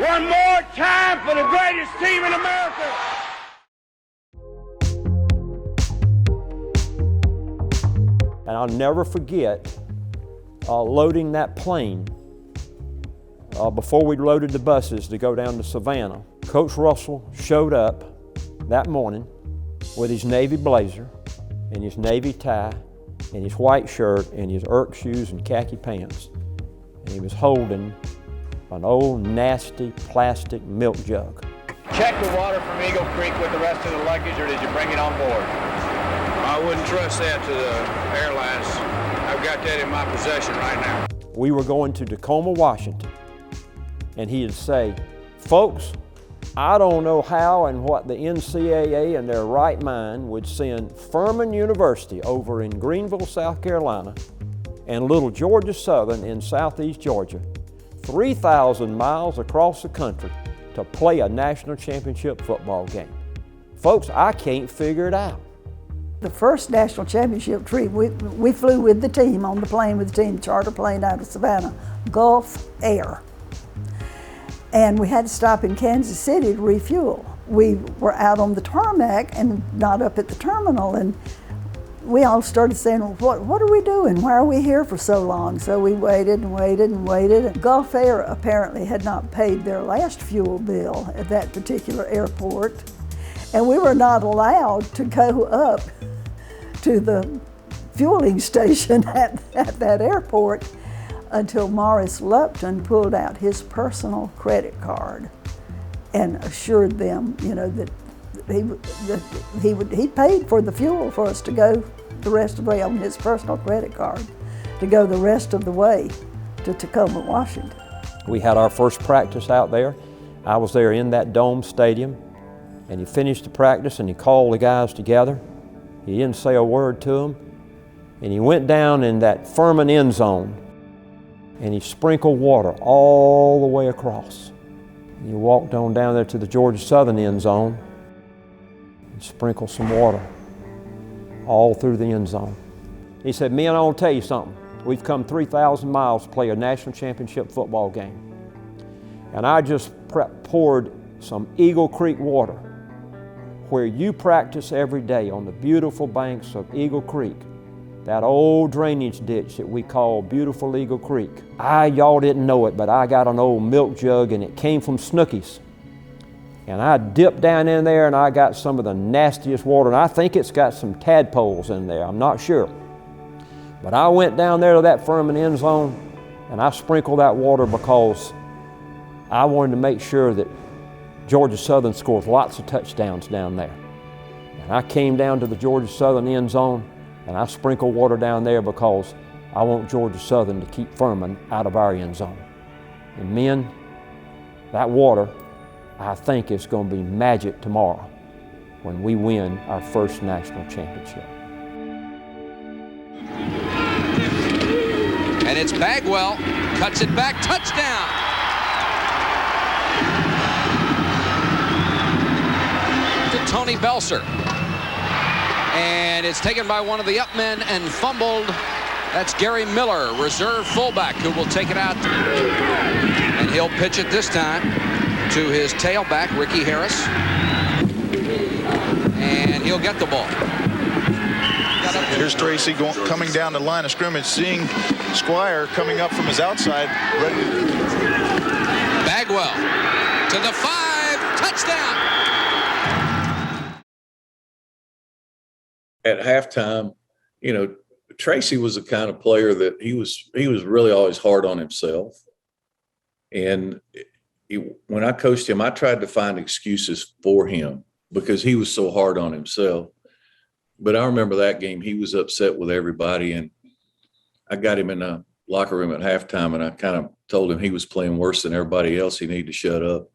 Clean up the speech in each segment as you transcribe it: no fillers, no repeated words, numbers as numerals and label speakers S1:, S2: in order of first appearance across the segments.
S1: One more time for the greatest team in America.
S2: And I'll never forget loading that plane before we loaded the buses to go down to Savannah. Coach Russell showed up that morning with his Navy blazer and his Navy tie and his white shirt and his Irk shoes and khaki pants. And he was holding an old nasty plastic milk jug.
S3: Check the water from Eagle Creek with the rest of the luggage, or did you bring it on board?
S4: I wouldn't trust that to the airlines. I've got that in my possession right now.
S2: We were going to Tacoma, Washington, and he'd say, folks, I don't know how and what the NCAA in their right mind would send Furman University over in Greenville, South Carolina, and little Georgia Southern in southeast Georgia, 3,000 miles across the country to play a national championship football game. Folks, I can't figure it out.
S5: The first national championship trip, we flew with the team, on the plane with the team, charter plane out of Savannah, Gulf Air. And we had to stop in Kansas City to refuel. We were out on the tarmac and not up at the terminal, and we all started saying, well, what are we doing? Why are we here for so long? So we waited and waited and waited. And Gulf Air apparently had not paid their last fuel bill at that particular airport. And we were not allowed to go up to the fueling station at that airport until Morris Lupton pulled out his personal credit card and assured them, you know, that he paid for the fuel for us to go the rest of the way on his personal credit card, to go the rest of the way to Tacoma, Washington.
S2: We had our first practice out there. I was there in that dome stadium, and he finished the practice and he called the guys together. He didn't say a word to them, and he went down in that Furman end zone and he sprinkled water all the way across. And he walked on down there to the Georgia Southern end zone and sprinkled some water all through the end zone. He said, men, I want to tell you something. We've come 3,000 miles to play a national championship football game. And I just poured some Eagle Creek water where you practice every day on the beautiful banks of Eagle Creek, that old drainage ditch that we call Beautiful Eagle Creek. Y'all didn't know it, but I got an old milk jug and it came from Snooki's. And I dipped down in there and I got some of the nastiest water, and I think it's got some tadpoles in there, I'm not sure. But I went down there to that Furman end zone and I sprinkled that water because I wanted to make sure that Georgia Southern scores lots of touchdowns down there. And I came down to the Georgia Southern end zone and I sprinkled water down there because I want Georgia Southern to keep Furman out of our end zone. And men, that water, I think is going to be magic tomorrow when we win our first national championship.
S6: And it's Bagwell, cuts it back, touchdown! To Tony Belser. And it's taken by one of the up men and fumbled. That's Gary Miller, reserve fullback, who will take it out. And he'll pitch it this time to his tailback, Ricky Harris. And he'll get the ball.
S7: Here's Tracy coming down the line of scrimmage, seeing Squire coming up from his outside.
S6: Bagwell to the 5, touchdown!
S8: At halftime, you know, Tracy was the kind of player that he was really always hard on himself. And when I coached him, I tried to find excuses for him because he was so hard on himself. But I remember that game, he was upset with everybody, and I got him in the locker room at halftime, and I kind of told him he was playing worse than everybody else. He needed to shut up.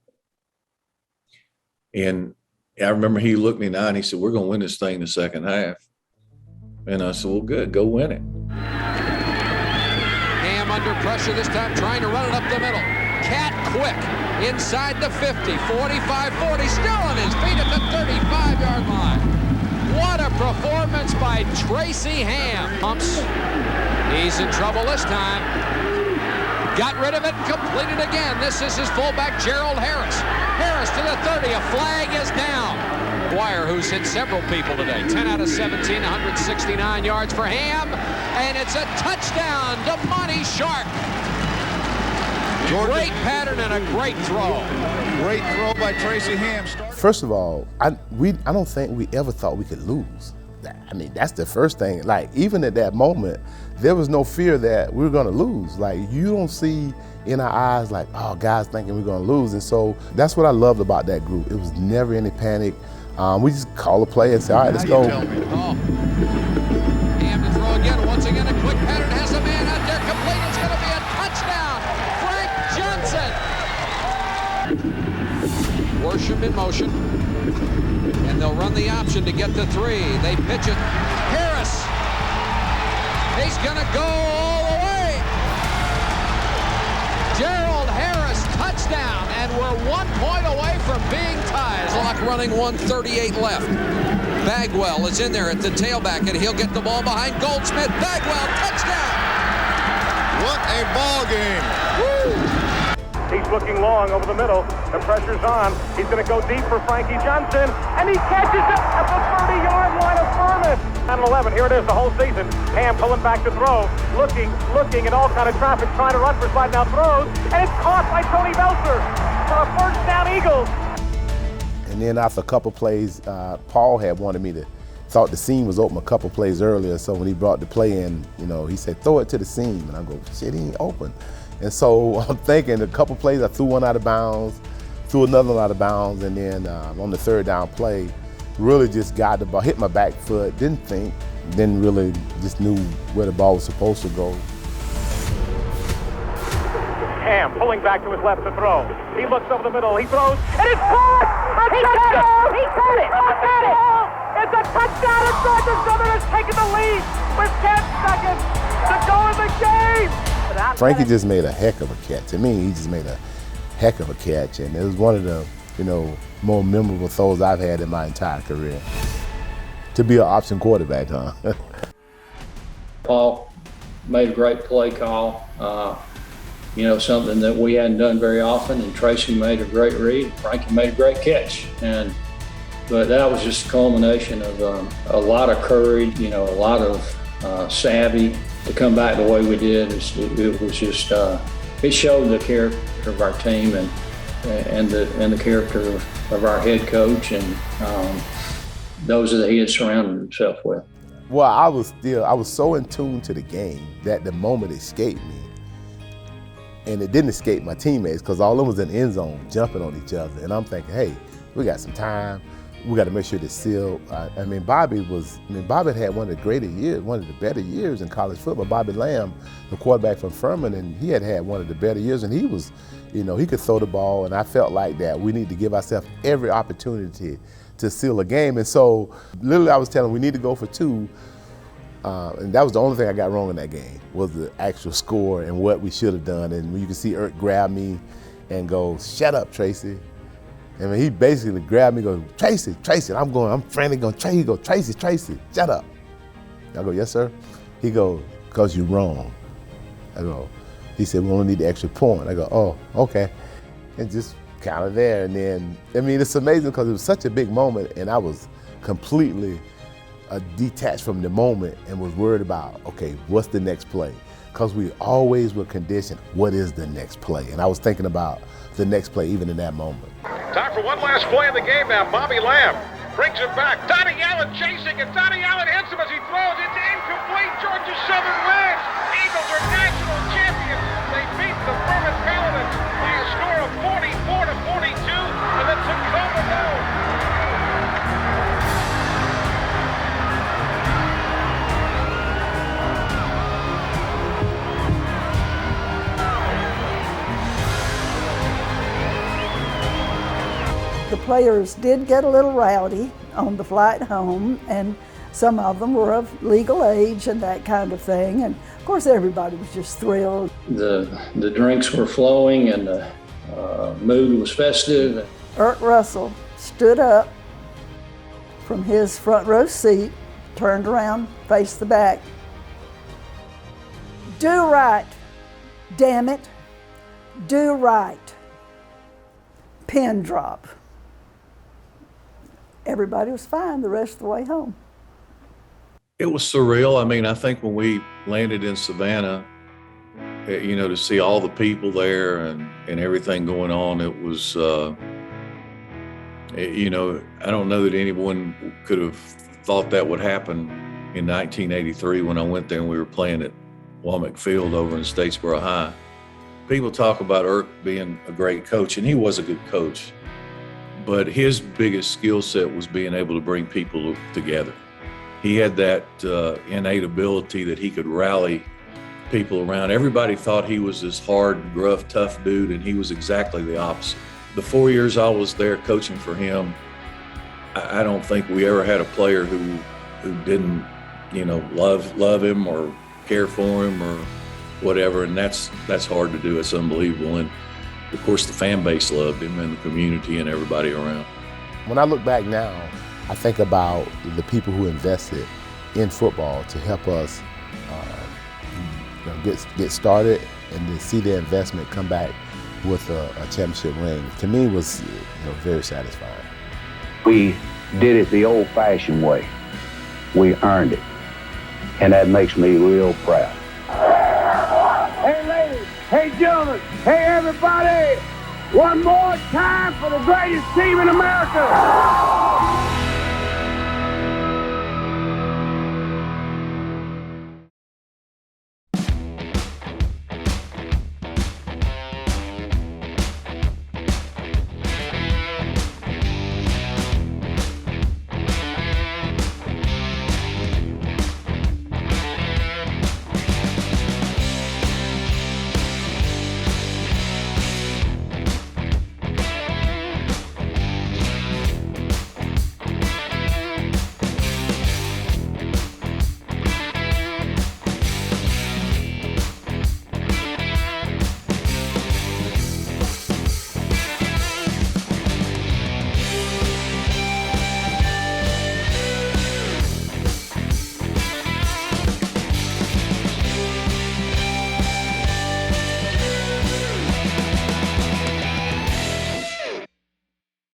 S8: And I remember he looked me in the eye and he said, we're going to win this thing in the second half. And I said, well, good, go win it.
S6: Ham under pressure this time, trying to run it up the middle. Cat quick, inside the 50, 45, 40, still on his feet at the 35-yard line. What a performance by Tracy Ham. He's in trouble this time. Got rid of it and completed again. This is his fullback, Gerald Harris. Harris to the 30. A flag is down. Squire, who's hit several people today. 10 out of 17, 169 yards for Ham. And it's a touchdown to Monty Sharp. Great pattern and a great throw.
S7: Great throw by Tracy Ham.
S9: First of all, I don't think we ever thought we could lose. I mean, that's the first thing. Like, even at that moment, there was no fear that we were going to lose. Like, you don't see in our eyes like, oh, guys thinking we're going to lose. And so that's what I loved about that group. It was never any panic. We just call a play and say, all right, let's go.
S6: Oh. Ham to throw again. Once again, a quick pattern has a man out there complete. It's going to be a touchdown. Frank Johnson. Worsham in motion. And they'll run the option to get the 3. They pitch it. Harris. He's going to go all the way. Gerald Harris, touchdown. And we're 1 point away from being tied. Clock running, 1:38 left. Bagwell is in there at the tailback, and he'll get the ball behind Goldsmith. Bagwell, touchdown.
S7: What a ball game.
S3: Woo! He's looking long over the middle. The pressure's on. He's going to go deep for Frankie Johnson, and he catches it at the 30-yard line of Furman. Down 11, here it is, the whole season. Ham pulling back to throw, looking at all kind of traffic, trying to run for slide now throws, and it's caught by Tony Belser for a first down, Eagles.
S9: And then after a couple plays, Paul had wanted me to, thought the seam was open a couple plays earlier, so when he brought the play in, he said, throw it to the seam, and I go, shit, he ain't open. And so I'm thinking a couple plays, I threw one out of bounds, threw another one out of bounds, and then on the third down play, really just got the ball, hit my back foot, didn't think, didn't really, just knew where the ball was supposed to go.
S3: Ham pulling back to his left to throw. He looks over the middle, he throws, and it's caught! He caught it! He caught it! It's a touchdown, and Georgia Southern has taken the lead with 10 seconds to go in the game!
S9: Frankie just made a heck of a catch. To me, he just made a heck of a catch, and it was one of the, more memorable throws I've had in my entire career. To be an option quarterback, huh?
S10: Paul made a great play call, something that we hadn't done very often, and Tracy made a great read. Frankie made a great catch, but that was just a culmination of a lot of courage, a lot of savvy. To come back the way we did, it was just it showed the character of our team and the character of our head coach and those that he had surrounded himself with.
S9: Well, I was so in tune to the game that the moment escaped me, and it didn't escape my teammates because all of them was in the end zone jumping on each other, and I'm thinking, hey, we got some time. We got to make sure this seal. Bobby had one of the greater years, one of the better years in college football. Bobby Lamb, the quarterback from Furman, and he had one of the better years, and he was, he could throw the ball, and I felt like that we need to give ourselves every opportunity to seal a game. And so, literally, I was telling him we need to go for 2, and that was the only thing I got wrong in that game, was the actual score and what we should have done. And you can see Irk grab me and go, shut up, Tracy. And he basically grabbed me and goes, Tracy, I'm frantic going, Tracy, Tracy, shut up. I go, yes, sir. He goes, because you're wrong. I go, he said, we only need the extra point. I go, oh, okay. And just kind of there. And then, it's amazing because it was such a big moment, and I was completely detached from the moment and was worried about, okay, what's the next play? Because we always were conditioned, what is the next play? And I was thinking about the next play even in that moment.
S1: Time for one last play of the game now. Bobby Lamb brings it back. Donnie Allen chasing, and Donnie Allen hits him as he throws. It's incomplete. Georgia Southern wins. Eagles are national champions. They beat the Furman Paladins by a score of 44-42 in the Tacoma Bowl.
S5: The players did get a little rowdy on the flight home, and some of them were of legal age and that kind of thing. And of course, everybody was just thrilled.
S10: The drinks were flowing, and the mood was festive.
S5: Irk Russell stood up from his front row seat, turned around, faced the back. Do right, damn it. Do right. Pin drop. Everybody was fine the rest of the way home.
S8: It was surreal. I mean, I think when we landed in Savannah, you know, to see all the people there and everything going on, it was, you know, I don't know that anyone could have thought that would happen in 1983 when I went there and we were playing at Womack Field over in Statesboro High. People talk about Irk being a great coach, and he was a good coach, but his biggest skill set was being able to bring people together. He had that innate ability that he could rally people around. Everybody thought he was this hard, gruff, tough dude, and he was exactly the opposite. The 4 years I was there coaching for him, I don't think we ever had a player who didn't, you know, love him or care for him or whatever, and that's hard to do. It's unbelievable. And of course the fan base loved him and the community and everybody around.
S9: When I look back now, I think about the people who invested in football to help us you know, get started, and to see the investment come back with a championship ring, to me was, you know, very satisfying.
S11: We did it the old-fashioned way. We earned it, and that makes me real proud.
S12: Hey ladies, hey gentlemen, hey everybody, one more time for the greatest team in America.